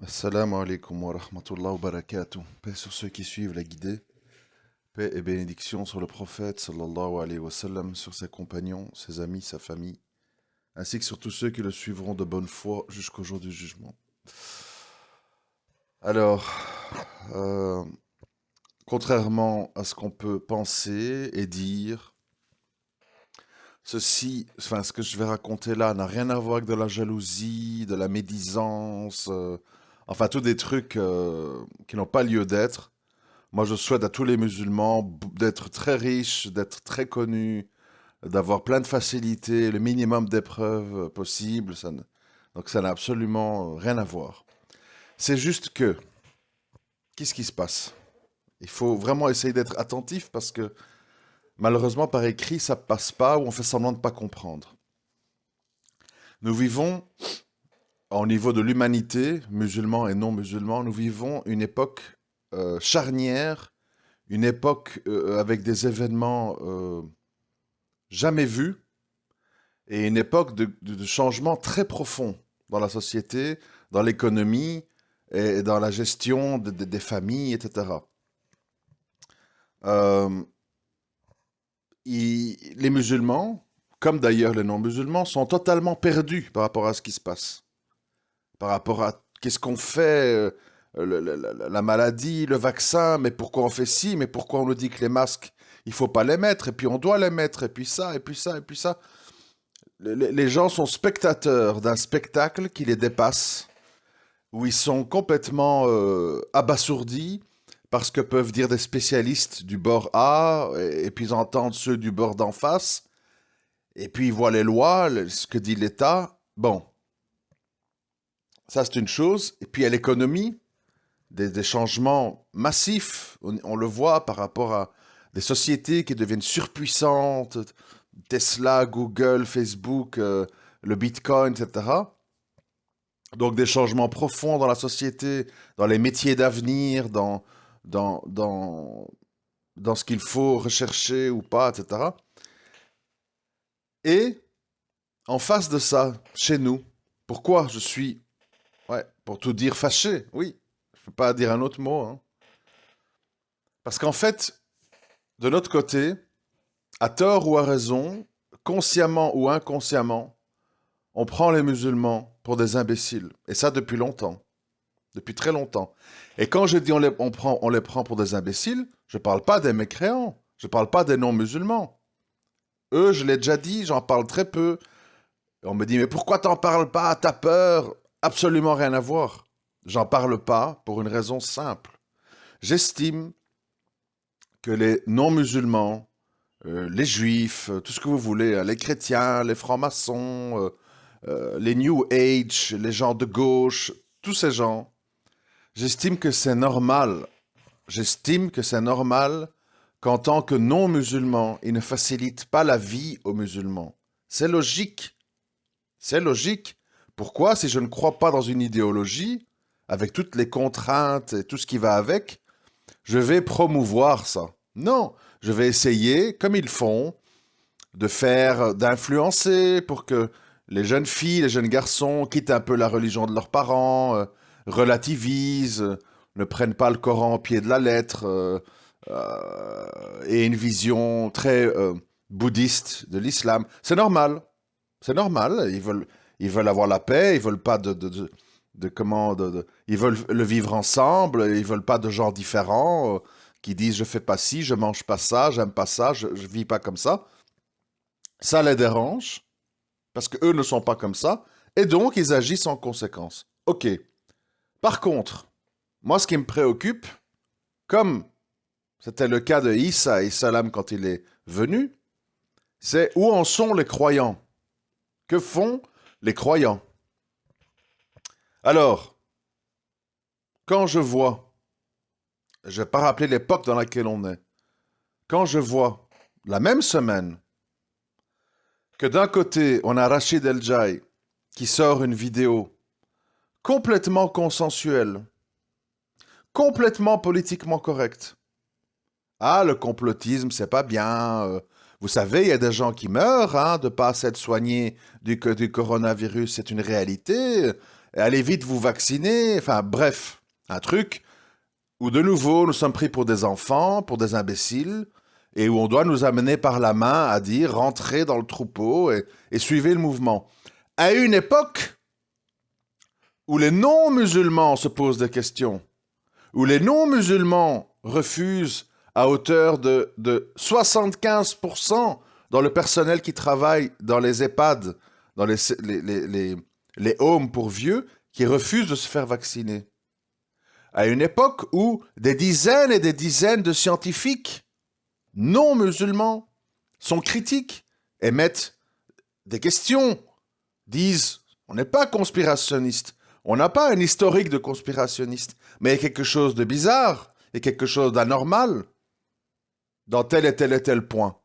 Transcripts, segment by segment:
Assalamu alaikum wa rahmatullah wa barakatuh. Paix sur ceux qui suivent la guidée. Paix et bénédiction sur le prophète sallallahu alayhi wa sallam, sur ses compagnons, ses amis, sa famille, ainsi que sur tous ceux qui le suivront de bonne foi jusqu'au jour du jugement. Alors, euh, contrairement à ce qu'on peut penser et dire, ce que je vais raconter là n'a rien à voir avec de la jalousie, de la médisance, enfin, tous des trucs qui n'ont pas lieu d'être. Moi, je souhaite à tous les musulmans d'être très riches, d'être très connus, d'avoir plein de facilités, le minimum d'épreuves possibles. Donc, ça n'a absolument rien à voir. C'est juste que, qu'est-ce qui se passe? Il faut vraiment essayer d'être attentif parce que malheureusement, par écrit, ça passe pas ou on fait semblant de ne pas comprendre. Nous vivons, au niveau de l'humanité, musulmans et non musulmans, nous vivons une époque charnière, une époque avec des événements jamais vus et une époque de changement très profond dans la société, dans l'économie et dans la gestion des familles, etc. Euh, les musulmans, comme d'ailleurs les non-musulmans, sont totalement perdus par rapport à ce qui se passe, par rapport à qu'est-ce qu'on fait, la maladie, le vaccin, mais pourquoi on fait ci, mais pourquoi on nous dit que les masques, il faut pas les mettre, et puis on doit les mettre, et puis ça, et puis ça, et puis ça. Les gens sont spectateurs d'un spectacle qui les dépasse, où ils sont complètement abasourdis par ce que peuvent dire des spécialistes du bord A, et puis ils entendent ceux du bord d'en face, et puis ils voient les lois, ce que dit l'État. Bon, ça c'est une chose. Et puis il y a l'économie, des changements massifs. On le voit par rapport à des sociétés qui deviennent surpuissantes, Tesla, Google, Facebook, le Bitcoin, etc. Donc des changements profonds dans la société, dans les métiers d'avenir, dans, dans, dans ce qu'il faut rechercher ou pas, etc. Et en face de ça, chez nous, pourquoi je suis, ouais, pour tout dire, fâché? Oui, je ne peux pas dire un autre mot, hein. Parce qu'en fait, de notre côté, à tort ou à raison, consciemment ou inconsciemment, on prend les musulmans pour des imbéciles. Et ça depuis longtemps. Depuis très longtemps. Et quand je dis on les prend pour des imbéciles, je ne parle pas des mécréants. Je ne parle pas des non-musulmans. Eux, je l'ai déjà dit, j'en parle très peu. Et on me dit, mais pourquoi t'en parles pas? T'as peur? Absolument rien à voir. J'en parle pas pour une raison simple. J'estime que les non-musulmans, les juifs, tout ce que vous voulez, hein, les chrétiens, les francs-maçons, les New Age, les gens de gauche, tous ces gens, j'estime que c'est normal. J'estime que c'est normal qu'en tant que non-musulmans, ils ne facilitent pas la vie aux musulmans. C'est logique. C'est logique. Pourquoi, si je ne crois pas dans une idéologie, avec toutes les contraintes et tout ce qui va avec, je vais promouvoir ça? Non, je vais essayer, comme ils font, de faire, d'influencer pour que les jeunes filles, les jeunes garçons quittent un peu la religion de leurs parents, relativisent, ne prennent pas le Coran au pied de la lettre, et une vision très bouddhiste de l'islam. C'est normal. C'est normal. Ils veulent avoir la paix. Ils veulent pas ils veulent le vivre ensemble. Ils veulent pas de gens différents qui disent je fais pas ci, je mange pas ça, j'aime pas ça, je vis pas comme ça. Ça les dérange parce que eux ne sont pas comme ça et donc ils agissent en conséquence. Ok. Par contre, moi ce qui me préoccupe, comme c'était le cas de Isa et Salam quand il est venu, c'est où en sont les croyants? Que font les croyants? Alors, quand je vois, je vais pas rappeler l'époque dans laquelle on est, quand je vois la même semaine que d'un côté on a Rachid El Jai qui sort une vidéo complètement consensuelle, complètement politiquement correcte. Ah, le complotisme, c'est pas bien. Vous savez, il y a des gens qui meurent hein, de pas s'être soignés du coronavirus, c'est une réalité. et allez vite vous vacciner, enfin bref, un truc où de nouveau nous sommes pris pour des enfants, pour des imbéciles, et où on doit nous amener par la main à dire rentrez dans le troupeau et suivez le mouvement. À une époque où les non-musulmans se posent des questions, où les non-musulmans refusent à hauteur de 75% dans le personnel qui travaille dans les EHPAD, dans les homes pour vieux, qui refusent de se faire vacciner. À une époque où des dizaines et des dizaines de scientifiques non musulmans sont critiques, émettent des questions, disent on n'est pas conspirationniste, on n'a pas un historique de conspirationniste, mais il y a quelque chose de bizarre et quelque chose d'anormal dans tel et tel point.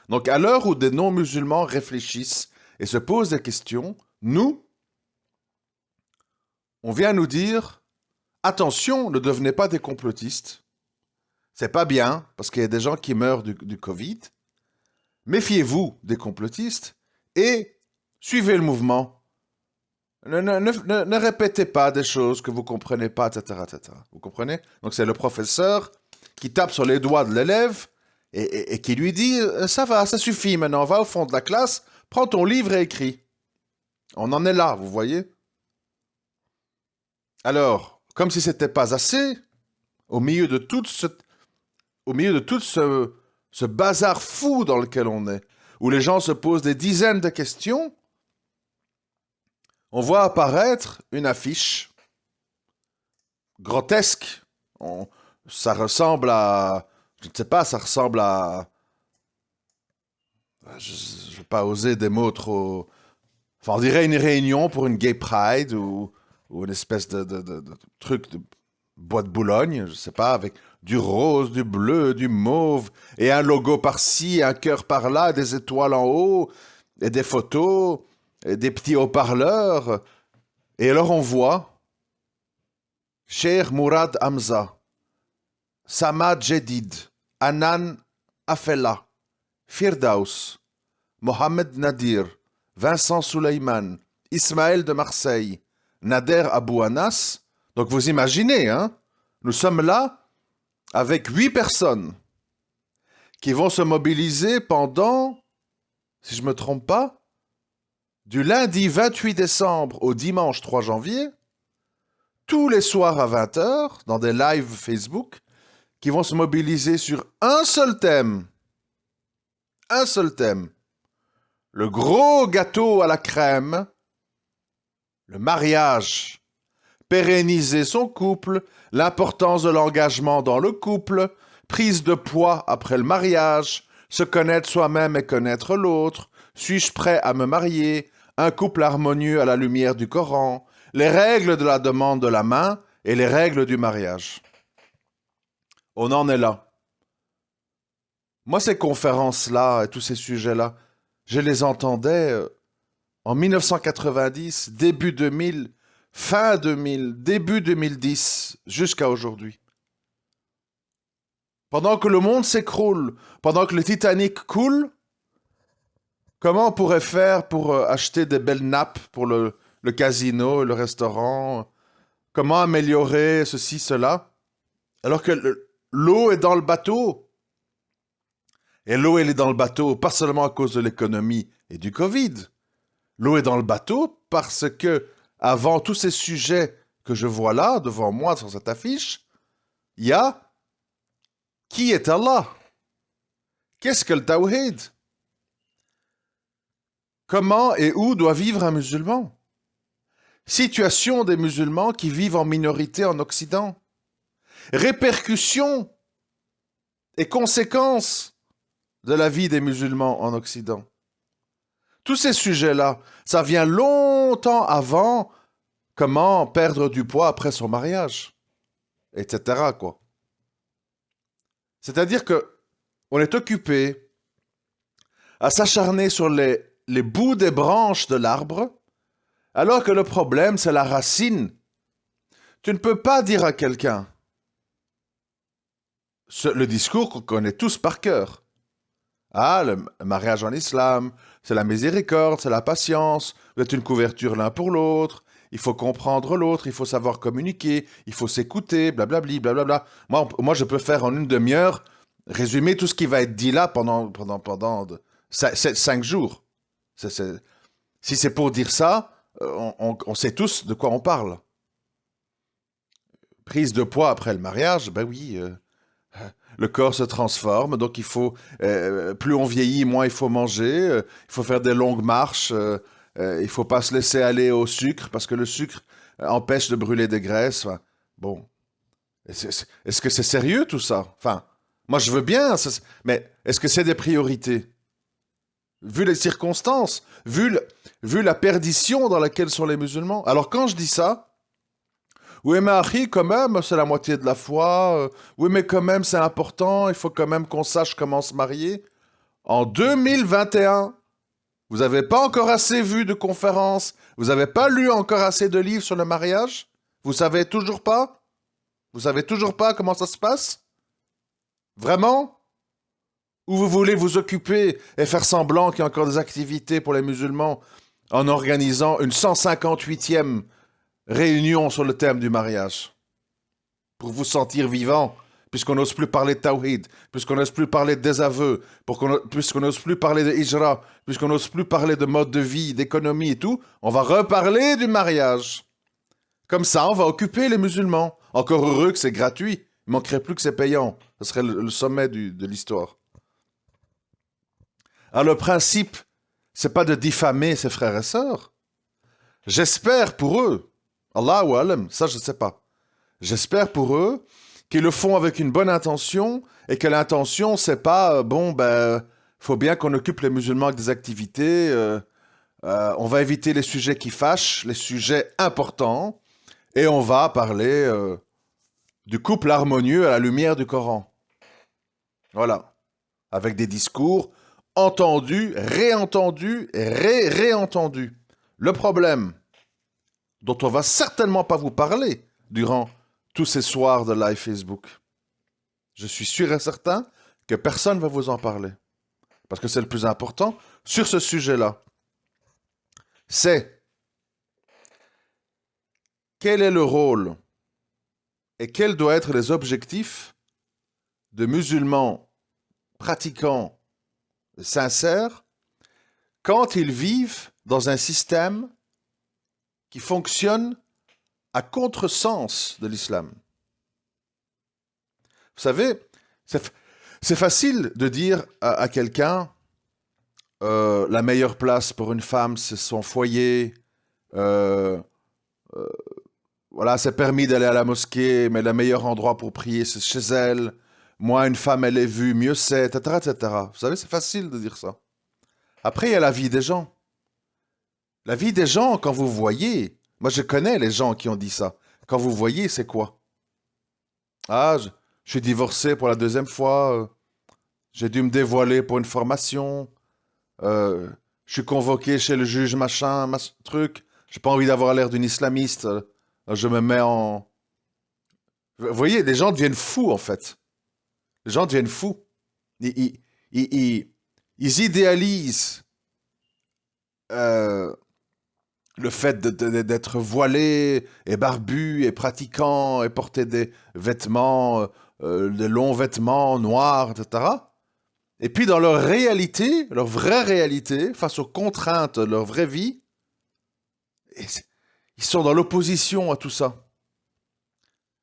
Donc à l'heure où des non-musulmans réfléchissent et se posent des questions, nous, on vient nous dire attention, ne devenez pas des complotistes. C'est pas bien, parce qu'il y a des gens qui meurent du Covid. Méfiez-vous des complotistes et suivez le mouvement. Ne répétez pas des choses que vous ne comprenez pas, etc., etc. Vous comprenez? Donc c'est le professeur qui tape sur les doigts de l'élève et qui lui dit « Ça va, ça suffit maintenant, va au fond de la classe, prends ton livre et écris. » On en est là, vous voyez? Alors, comme si ce n'était pas assez, au milieu de tout ce bazar fou dans lequel on est, où les gens se posent des dizaines de questions, on voit apparaître une affiche grotesque. Ça ressemble à... Je ne sais pas, ça ressemble à... Je ne vais pas oser des mots trop... Enfin, on dirait une réunion pour une gay pride ou une espèce de truc de bois de Boulogne, je ne sais pas, avec du rose, du bleu, du mauve, et un logo par-ci, un cœur par-là, des étoiles en haut, et des photos, et des petits haut-parleurs. Et alors on voit Cheikh Mourad Hamza, Samad Jedid, Anan Afella, Firdaus, Mohamed Nadir, Vincent Souleyman, Ismaël de Marseille, Nader Abou Anas. Donc vous imaginez, hein, nous sommes là avec 8 personnes qui vont se mobiliser pendant, si je ne me trompe pas, du lundi 28 décembre au dimanche 3 janvier, tous les soirs à 20h, dans des lives Facebook, qui vont se mobiliser sur un seul thème. Un seul thème. Le gros gâteau à la crème, le mariage. Pérenniser son couple, l'importance de l'engagement dans le couple, prise de poids après le mariage, se connaître soi-même et connaître l'autre, suis-je prêt à me marier, un couple harmonieux à la lumière du Coran, les règles de la demande de la main et les règles du mariage. On en est là. Moi, ces conférences-là et tous ces sujets-là, je les entendais en 1990, début 2000, fin 2000, début 2010, jusqu'à aujourd'hui. Pendant que le monde s'écroule, pendant que le Titanic coule, comment on pourrait faire pour acheter des belles nappes pour le casino, le restaurant? Comment améliorer ceci, cela? Alors que l'eau est dans le bateau. Et l'eau, elle est dans le bateau, pas seulement à cause de l'économie et du Covid. L'eau est dans le bateau parce que, avant tous ces sujets que je vois là, devant moi, sur cette affiche, il y a qui est Allah? Qu'est-ce que le Tawhid? Comment et où doit vivre un musulman? Situation des musulmans qui vivent en minorité en Occident. Répercussions et conséquences de la vie des musulmans en Occident. Tous ces sujets-là, ça vient longtemps avant comment perdre du poids après son mariage, etc., quoi. C'est-à-dire que on est occupé à s'acharner sur les bouts des branches de l'arbre, alors que le problème, c'est la racine. Tu ne peux pas dire à quelqu'un le discours qu'on connaît tous par cœur. Ah, le mariage en islam, c'est la miséricorde, c'est la patience, vous êtes une couverture l'un pour l'autre, il faut comprendre l'autre, il faut savoir communiquer, il faut s'écouter, blablabli, blablabla. Moi, je peux faire en une demi-heure résumer tout ce qui va être dit là pendant 5 jours. Si c'est pour dire ça, on sait tous de quoi on parle. Prise de poids après le mariage, ben oui, le corps se transforme, donc plus on vieillit, moins il faut manger, il faut faire des longues marches, il faut pas se laisser aller au sucre, parce que le sucre empêche de brûler des graisses. Enfin, bon, est-ce que c'est sérieux tout ça? Enfin, moi je veux bien, mais est-ce que c'est des priorités? Vu les circonstances, vu la perdition dans laquelle sont les musulmans. Alors quand je dis ça, oui, mais Harry, quand même, c'est la moitié de la foi. Oui, mais quand même, c'est important. Il faut quand même qu'on sache comment se marier. En 2021, vous n'avez pas encore assez vu de conférences. Vous n'avez pas lu encore assez de livres sur le mariage. Vous savez toujours pas? Vous savez toujours pas comment ça se passe? Vraiment? Ou vous voulez vous occuper et faire semblant qu'il y a encore des activités pour les musulmans en organisant une 158e réunion sur le thème du mariage? Pour vous sentir vivant, puisqu'on n'ose plus parler de Tawhid, puisqu'on n'ose plus parler de désaveu, puisqu'on n'ose plus parler de Hijra, puisqu'on n'ose plus parler de mode de vie, d'économie et tout, on va reparler du mariage. Comme ça, on va occuper les musulmans. Encore heureux que c'est gratuit. Il manquerait plus que c'est payant. Ce serait le sommet de l'histoire. Alors le principe, c'est pas de diffamer ses frères et sœurs. J'espère pour eux, Allahu alam, ça je sais pas. J'espère pour eux qu'ils le font avec une bonne intention et que l'intention, c'est pas, faut bien qu'on occupe les musulmans avec des activités, on va éviter les sujets qui fâchent, les sujets importants, et on va parler du couple harmonieux à la lumière du Coran. Voilà. Avec des discours entendus, réentendus, réentendus. Le problème, dont on va certainement pas vous parler durant tous ces soirs de live Facebook, je suis sûr et certain que personne ne va vous en parler. Parce que c'est le plus important sur ce sujet-là. C'est quel est le rôle et quels doivent être les objectifs de musulmans pratiquants sincères quand ils vivent dans un système qui fonctionne à contresens de l'islam. Vous savez, c'est facile de dire à quelqu'un la meilleure place pour une femme, c'est son foyer. Voilà, c'est permis d'aller à la mosquée, mais le meilleur endroit pour prier, c'est chez elle. Moi, une femme, elle est vue, mieux c'est, etc., etc. Vous savez, c'est facile de dire ça. Après, il y a la vie des gens. La vie des gens, quand vous voyez, moi je connais les gens qui ont dit ça. Quand vous voyez, c'est quoi? Ah, je suis divorcé pour la deuxième fois, j'ai dû me dévoiler pour une formation, je suis convoqué chez le juge machin, truc, j'ai pas envie d'avoir l'air d'une islamiste, je me mets en... Vous voyez, les gens deviennent fous en fait. Les gens deviennent fous. Ils idéalisent le fait d'être voilé et barbu et pratiquant et porter des vêtements, des longs vêtements noirs, etc. Et puis dans leur réalité, leur vraie réalité, face aux contraintes de leur vraie vie, ils sont dans l'opposition à tout ça.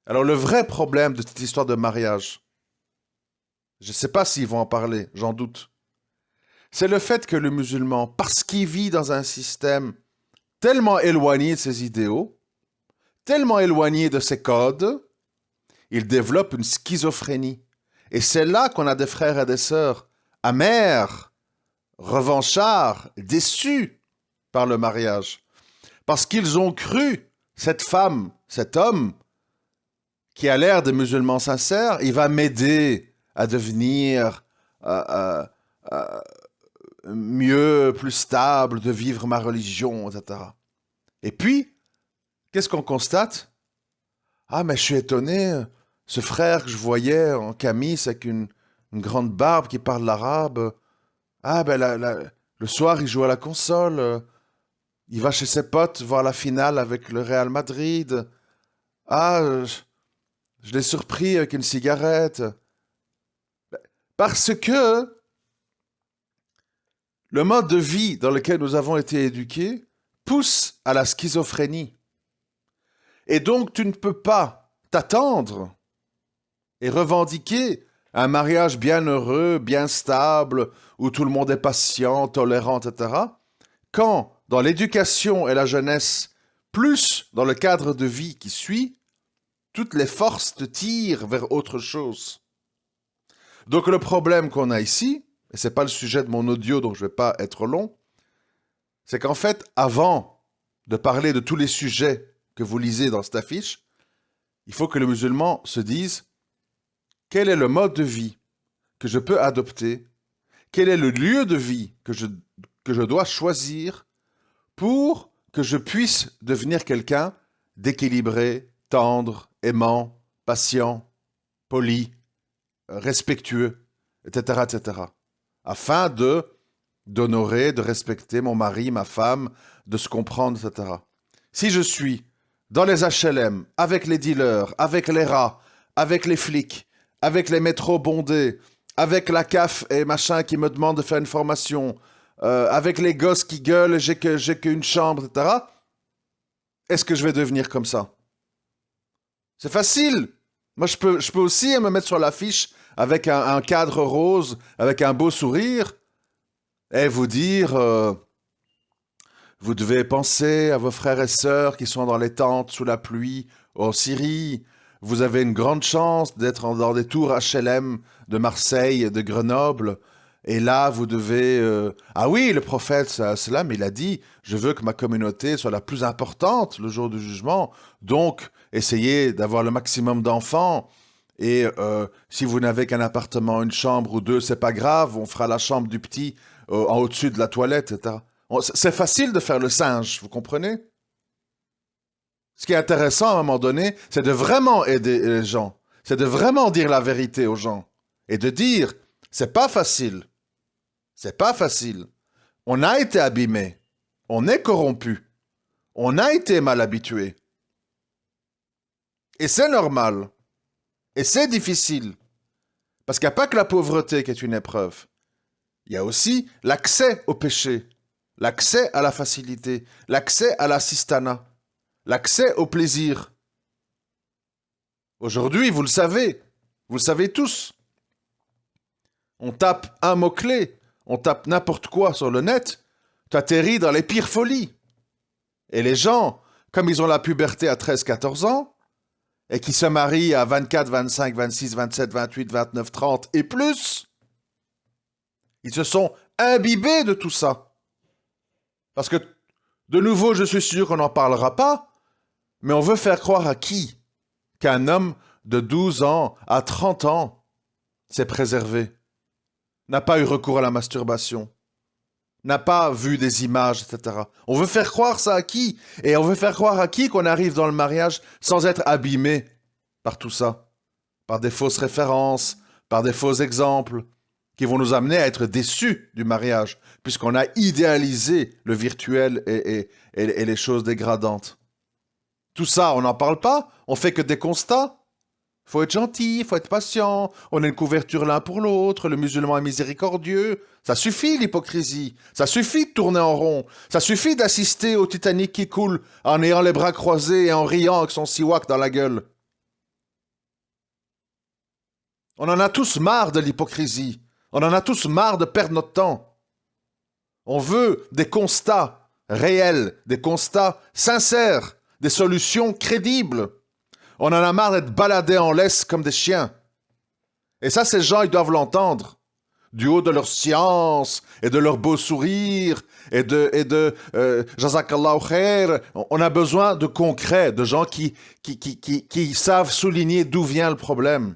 Alors le vrai problème de cette histoire de mariage, je ne sais pas s'ils vont en parler, j'en doute, c'est le fait que le musulman, parce qu'il vit dans un système tellement éloigné de ses idéaux, tellement éloigné de ses codes, il développe une schizophrénie. Et c'est là qu'on a des frères et des sœurs amers, revanchards, déçus par le mariage. Parce qu'ils ont cru, cette femme, cet homme, qui a l'air de musulman sincère, il va m'aider à devenir mieux, plus stable, de vivre ma religion, etc. Et puis, qu'est-ce qu'on constate? Ah, mais je suis étonné, ce frère que je voyais en camis avec une grande barbe qui parle l'arabe, ah, ben le soir, il joue à la console, Il va chez ses potes voir la finale avec le Real Madrid. Ah, je l'ai surpris avec une cigarette. Parce que le mode de vie dans lequel nous avons été éduqués pousse à la schizophrénie. Et donc tu ne peux pas t'attendre et revendiquer un mariage bien heureux, bien stable, où tout le monde est patient, tolérant, etc., quand dans l'éducation et la jeunesse, plus dans le cadre de vie qui suit, toutes les forces te tirent vers autre chose. Donc le problème qu'on a ici, et c'est pas le sujet de mon audio, donc je vais pas être long, c'est qu'en fait, avant de parler de tous les sujets que vous lisez dans cette affiche, il faut que le musulman se dise quel est le mode de vie que je peux adopter, quel est le lieu de vie que je dois choisir pour que je puisse devenir quelqu'un d'équilibré, tendre, aimant, patient, poli, respectueux, etc., etc., afin d'honorer, de respecter mon mari, ma femme, de se comprendre, etc. Si je suis dans les HLM, avec les dealers, avec les rats, avec les flics, avec les métros bondés, avec la CAF et machin qui me demande de faire une formation, avec les gosses qui gueulent, j'ai qu'une chambre, etc., est-ce que je vais devenir comme ça? C'est facile. Moi, je peux aussi me mettre sur l'affiche avec un cadre rose, avec un beau sourire, et vous dire, vous devez penser à vos frères et sœurs qui sont dans les tentes sous la pluie en Syrie. Vous avez une grande chance d'être dans des tours HLM de Marseille, de Grenoble. Et là, vous devez... Ah oui, le prophète, sallam, il a dit, je veux que ma communauté soit la plus importante le jour du jugement. Donc, essayez d'avoir le maximum d'enfants. Et si vous n'avez qu'un appartement, une chambre ou deux, c'est pas grave, on fera la chambre du petit en au-dessus de la toilette, etc. C'est facile de faire le singe, vous comprenez? Ce qui est intéressant à un moment donné, c'est de vraiment aider les gens. C'est de vraiment dire la vérité aux gens. Et de dire, c'est pas facile. C'est pas facile. On a été abîmé. On est corrompu. On a été mal habitué. Et c'est normal. Et c'est difficile. Parce qu'il n'y a pas que la pauvreté qui est une épreuve. Il y a aussi l'accès au péché, l'accès à la facilité, l'accès à l'assistanat, l'accès au plaisir. Aujourd'hui, vous le savez tous. On tape un mot-clé, on tape n'importe quoi sur le net, tu atterris dans les pires folies. Et les gens, comme ils ont la puberté à 13-14 ans, et qui se marient à 24, 25, 26, 27, 28, 29, 30 et plus, ils se sont imbibés de tout ça. Parce que, de nouveau, je suis sûr qu'on n'en parlera pas, mais on veut faire croire à qui qu'un homme de 12 ans à 30 ans s'est préservé, n'a pas eu recours à la masturbation, n'a pas vu des images, etc. On veut faire croire ça à qui? Et on veut faire croire à qui qu'on arrive dans le mariage sans être abîmé par tout ça, par des fausses références, par des faux exemples, qui vont nous amener à être déçus du mariage, puisqu'on a idéalisé le virtuel et les choses dégradantes. Tout ça, on n'en parle pas, on fait que des constats. Faut être gentil, faut être patient, on a une couverture l'un pour l'autre, le musulman est miséricordieux. Ça suffit l'hypocrisie, ça suffit de tourner en rond, ça suffit d'assister au Titanic qui coule en ayant les bras croisés et en riant avec son siwak dans la gueule. On en a tous marre de l'hypocrisie. On en a tous marre de perdre notre temps. On veut des constats réels, des constats sincères, des solutions crédibles. On en a marre d'être baladés en laisse comme des chiens. Et ça, ces gens, ils doivent l'entendre. Du haut de leur science et de leur beau sourire et de Jazakallahu khair. On a besoin de concret, de gens qui savent souligner d'où vient le problème.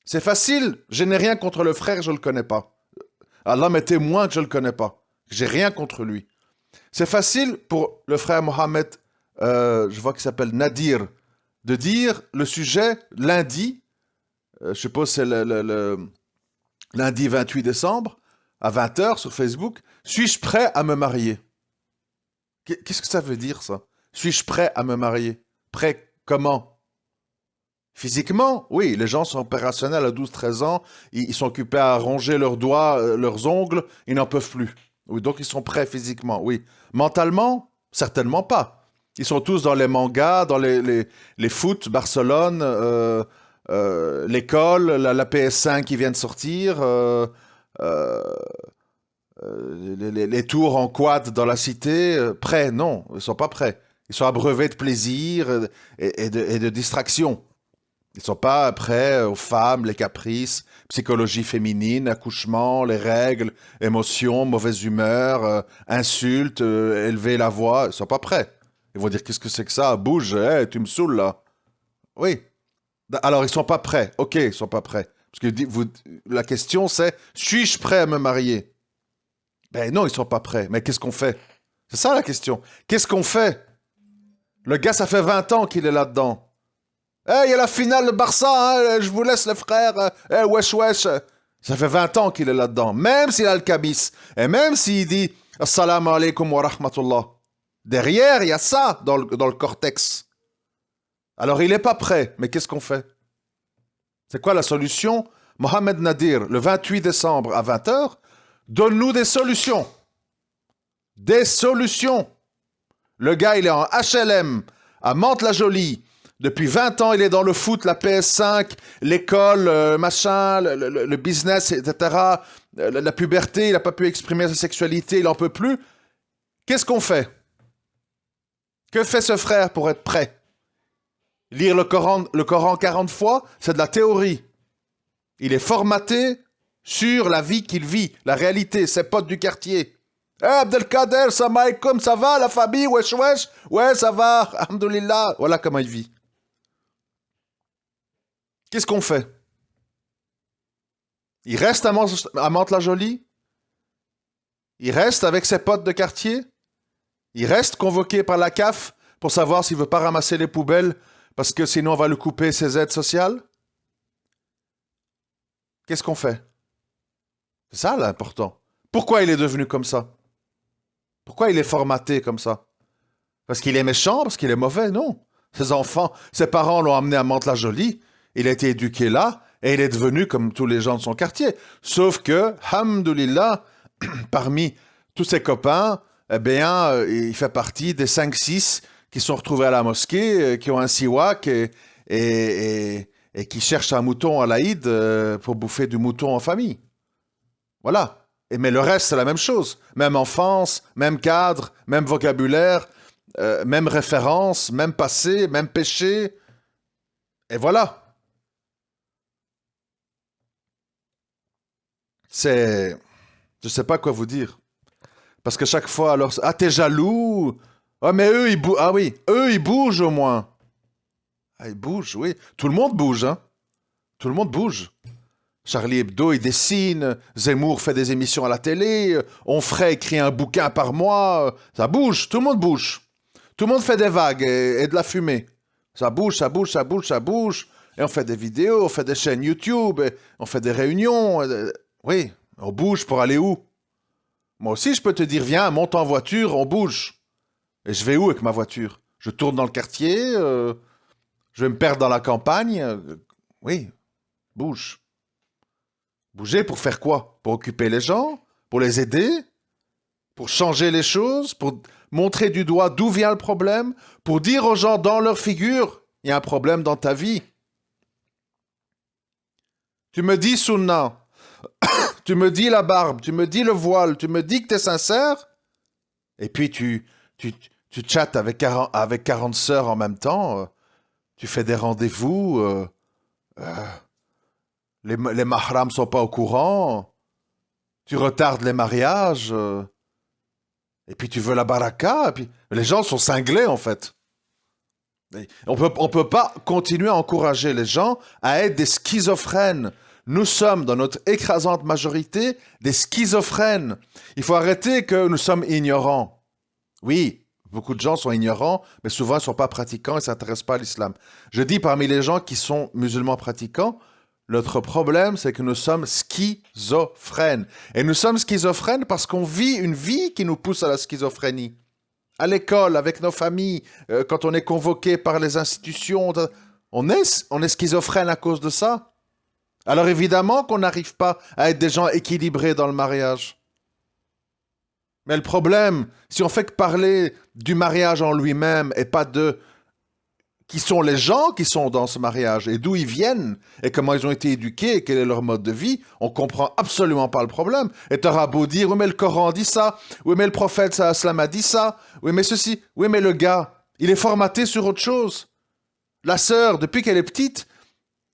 C'est facile, je n'ai rien contre le frère, je ne le connais pas. Allah m'est témoin que je ne le connais pas. J'ai rien contre lui. C'est facile pour le frère Mohamed, je vois qu'il s'appelle Nadir, de dire le sujet lundi, je suppose c'est le lundi 28 décembre, à 20h sur Facebook, suis-je prêt à me marier? Qu'est-ce que ça veut dire, ça? Suis-je prêt à me marier? Prêt comment? Physiquement, oui, les gens sont opérationnels à 12, 13 ans, ils sont occupés à ronger leurs doigts, leurs ongles, ils n'en peuvent plus. Oui, donc ils sont prêts physiquement, oui. Mentalement, certainement pas. Ils sont tous dans les mangas, dans les foot, Barcelone, l'école, la PS5 qui vient de sortir, euh, les tours en quad dans la cité, prêts, non, ils sont pas prêts. Ils sont abreuvés de plaisir et de distraction. Ils sont pas prêts aux femmes, les caprices, psychologie féminine, accouchement, les règles, émotions, mauvaise humeur, insultes, élever la voix. Ils sont pas prêts. Ils vont dire qu'est-ce que c'est que ça? Bouge, hey, tu me saoules là. Oui. Alors ils sont pas prêts. Ok, ils sont pas prêts. Parce que la question c'est suis-je prêt à me marier? Ben non, ils sont pas prêts. Mais qu'est-ce qu'on fait? C'est ça la question. Qu'est-ce qu'on fait? Le gars, ça fait 20 ans qu'il est là-dedans. Il y a la finale de Barça, hein, je vous laisse les frères. Wesh wesh. Ça fait 20 ans qu'il est là-dedans. Même s'il a le cabis. Et même s'il dit Assalamu alaikum wa rahmatullah. Derrière, il y a ça dans le cortex. Alors il n'est pas prêt. Mais qu'est-ce qu'on fait? C'est quoi la solution? Mohamed Nadir, le 28 décembre à 20h, donne-nous des solutions. Des solutions. Le gars, il est en HLM, à Mantes-la-Jolie. Depuis 20 ans, il est dans le foot, la PS5, l'école, machin, le business, etc. La puberté, il n'a pas pu exprimer sa sexualité, il n'en peut plus. Qu'est-ce qu'on fait? Que fait ce frère pour être prêt? Lire le Coran 40 fois, c'est de la théorie. Il est formaté sur la vie qu'il vit, la réalité, ses potes du quartier. Abdelkader, salam alaikum, ça va la famille, wesh wesh? Ouais, ça va, alhamdoulilah. Voilà comment il vit. Qu'est-ce qu'on fait? Il reste à Mantes-la-Jolie? Il reste avec ses potes de quartier? Il reste convoqué par la CAF pour savoir s'il veut pas ramasser les poubelles parce que sinon on va lui couper ses aides sociales? Qu'est-ce qu'on fait? C'est ça l'important. Pourquoi il est devenu comme ça? Pourquoi il est formaté comme ça? Parce qu'il est méchant? Parce qu'il est mauvais? Non. Ses enfants, ses parents l'ont amené à Mantes-la-Jolie. Il a été éduqué là et il est devenu comme tous les gens de son quartier. Sauf que, hamdoulillah, parmi tous ses copains, eh bien, il fait partie des 5-6 qui sont retrouvés à la mosquée, qui ont un siwak et qui cherchent un mouton à l'Aïd pour bouffer du mouton en famille. Voilà. Mais le reste, c'est la même chose. Même enfance, même cadre, même vocabulaire, même référence, même passé, même péché. Et voilà. C'est... Je sais pas quoi vous dire. Parce que chaque fois, alors... Ah, t'es jaloux? Ah, mais eux, ils bougent. Ah oui, eux, ils bougent au moins. Ah, ils bougent, oui. Tout le monde bouge, hein. Tout le monde bouge. Charlie Hebdo, il dessine. Zemmour fait des émissions à la télé. Onfray écrit un bouquin par mois. Ça bouge, tout le monde bouge. Tout le monde fait des vagues et de la fumée. Ça bouge, ça bouge, ça bouge, ça bouge. Et on fait des vidéos, on fait des chaînes YouTube, on fait des réunions. Oui, on bouge pour aller où? Moi aussi, je peux te dire, viens, monte en voiture, on bouge. Et je vais où avec ma voiture? Je tourne dans le quartier, je vais me perdre dans la campagne. Oui, bouge. Bouger pour faire quoi? Pour occuper les gens? Pour les aider? Pour changer les choses? Pour montrer du doigt d'où vient le problème? Pour dire aux gens dans leur figure, il y a un problème dans ta vie. Tu me dis Sunna, tu me dis la barbe, tu me dis le voile, tu me dis que tu es sincère, et puis tu chattes avec 40 sœurs en même temps, tu fais des rendez-vous, les mahrams sont pas au courant, tu retardes les mariages, et puis tu veux la baraka, et puis les gens sont cinglés en fait. On peut pas continuer à encourager les gens à être des schizophrènes. Nous sommes, dans notre écrasante majorité, des schizophrènes. Il faut arrêter que nous sommes ignorants. Oui, beaucoup de gens sont ignorants, mais souvent ils ne sont pas pratiquants et ne s'intéressent pas à l'islam. Je dis parmi les gens qui sont musulmans pratiquants, notre problème, c'est que nous sommes schizophrènes. Et nous sommes schizophrènes parce qu'on vit une vie qui nous pousse à la schizophrénie. à l'école, avec nos familles, quand on est convoqué par les institutions, on est schizophrène à cause de ça. Alors évidemment qu'on n'arrive pas à être des gens équilibrés dans le mariage. Mais le problème, si on fait que parler du mariage en lui-même et pas de qui sont les gens qui sont dans ce mariage et d'où ils viennent et comment ils ont été éduqués et quel est leur mode de vie, on comprend absolument pas le problème. Et t'auras beau dire, oui mais le Coran dit ça, oui mais le prophète sallam a dit ça, oui mais ceci, oui mais le gars, il est formaté sur autre chose. La sœur, depuis qu'elle est petite,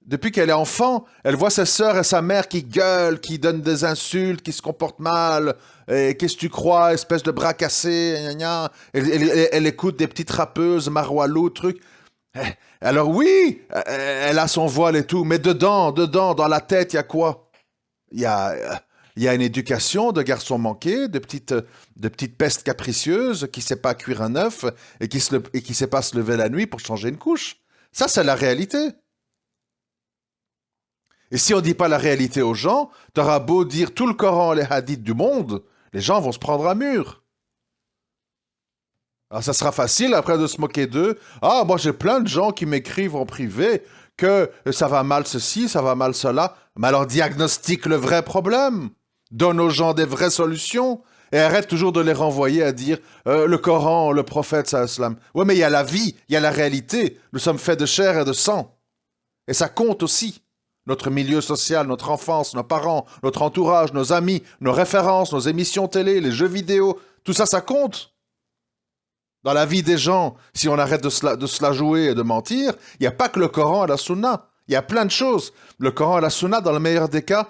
depuis qu'elle est enfant, elle voit sa sœur et sa mère qui gueulent, qui donnent des insultes, qui se comportent mal. Et qu'est-ce que tu crois, espèce de bras cassé, gna gna. Elle écoute des petites rappeuses, Marwalou, trucs. Alors oui, elle a son voile et tout, mais dedans, dans la tête, il y a quoi? Il y a, il y a une éducation de garçon manqué, de petites pestes capricieuses qui ne sait pas cuire un œuf et qui sait pas se lever la nuit pour changer une couche. Ça, c'est la réalité. Et si on ne dit pas la réalité aux gens, t'auras beau dire tout le Coran, les hadiths du monde, les gens vont se prendre un mur. Alors ça sera facile après de se moquer d'eux. Ah, moi j'ai plein de gens qui m'écrivent en privé que ça va mal ceci, ça va mal cela. Mais alors diagnostique le vrai problème. Donne aux gens des vraies solutions. Et arrête toujours de les renvoyer à dire le Coran, le prophète, sallam. Oui, mais il y a la vie, il y a la réalité. Nous sommes faits de chair et de sang. Et ça compte aussi. Notre milieu social, notre enfance, nos parents, notre entourage, nos amis, nos références, nos émissions télé, les jeux vidéo, tout ça, ça compte. Dans la vie des gens, si on arrête de se la jouer et de mentir, il n'y a pas que le Coran et la Sunna. Il y a plein de choses. Le Coran et la Sunna, dans le meilleur des cas,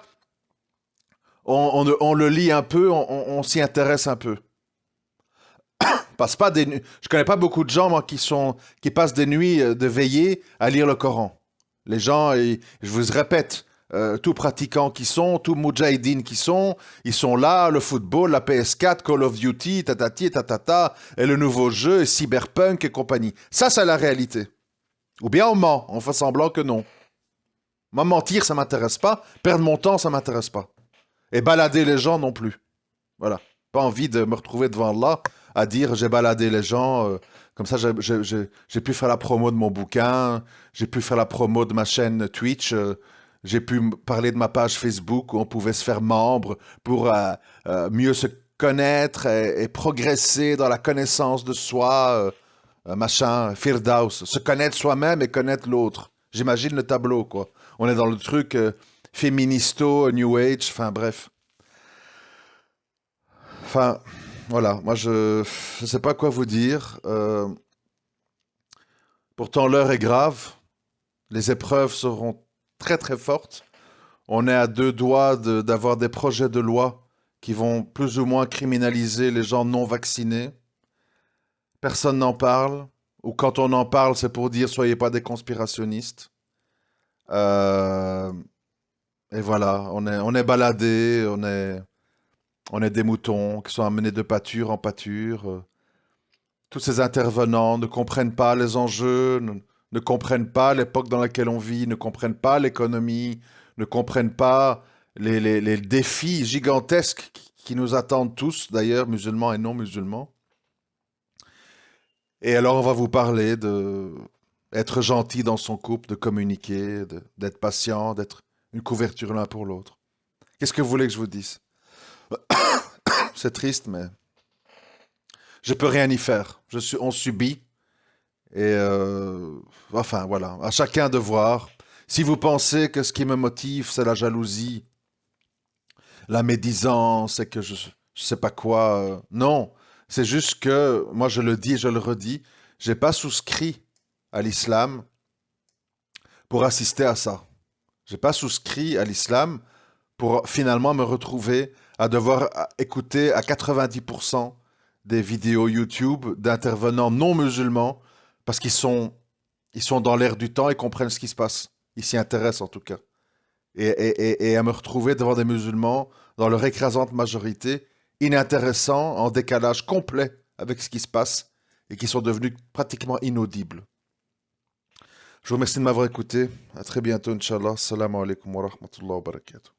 on le lit un peu, on s'y intéresse un peu. Passe pas je connais pas beaucoup de gens moi, qui passent des nuits de veillée à lire le Coran. Les gens, je vous répète, tout pratiquants qui sont, tout moudjahidines qui sont, ils sont là, le football, la PS4, Call of Duty, tatati, tatata, et le nouveau jeu, et Cyberpunk et compagnie. Ça, c'est la réalité. Ou bien on ment, on fait semblant que non. Moi, mentir, ça m'intéresse pas. Perdre mon temps, ça m'intéresse pas. Et balader les gens non plus. Voilà. Pas envie de me retrouver devant Allah à dire j'ai baladé les gens. Comme ça, j'ai pu faire la promo de mon bouquin, j'ai pu faire la promo de ma chaîne Twitch, j'ai pu parler de ma page Facebook où on pouvait se faire membre pour mieux se connaître et progresser dans la connaissance de soi, machin, Firdaus. Se connaître soi-même et connaître l'autre. J'imagine le tableau, quoi. On est dans le truc féministo, New Age, enfin bref. Enfin, voilà, moi je ne sais pas quoi vous dire. Pourtant l'heure est grave, les épreuves seront très très fortes. On est à deux doigts d'avoir des projets de loi qui vont plus ou moins criminaliser les gens non vaccinés. Personne n'en parle, ou quand on en parle, c'est pour dire soyez pas des conspirationnistes. Euh, et voilà, on est baladé, on est des moutons qui sont amenés de pâture en pâture. Tous ces intervenants ne comprennent pas les enjeux, ne comprennent pas l'époque dans laquelle on vit, ne comprennent pas l'économie, ne comprennent pas les défis gigantesques qui nous attendent tous, d'ailleurs, musulmans et non musulmans. Et alors, on va vous parler de être gentil dans son couple, de communiquer, d'être patient, d'être une couverture l'un pour l'autre. Qu'est-ce que vous voulez que je vous dise? C'est triste, mais je peux rien y faire. On subit. Et enfin, voilà. À chacun de voir. Si vous pensez que ce qui me motive, c'est la jalousie, la médisance, et que je sais pas quoi, non. C'est juste que, moi je le dis et je le redis, j'ai pas souscrit à l'islam pour assister à ça. J'ai pas souscrit à l'islam pour finalement me retrouver à devoir écouter à 90% des vidéos YouTube d'intervenants non musulmans parce ils sont dans l'air du temps et comprennent ce qui se passe. Ils s'y intéressent en tout cas. Et à me retrouver devant des musulmans, dans leur écrasante majorité, inintéressants, en décalage complet avec ce qui se passe et qui sont devenus pratiquement inaudibles. Je vous remercie de m'avoir écouté. À très bientôt, Inch'Allah. Assalamu alaikum wa rahmatullahi wa barakatuh.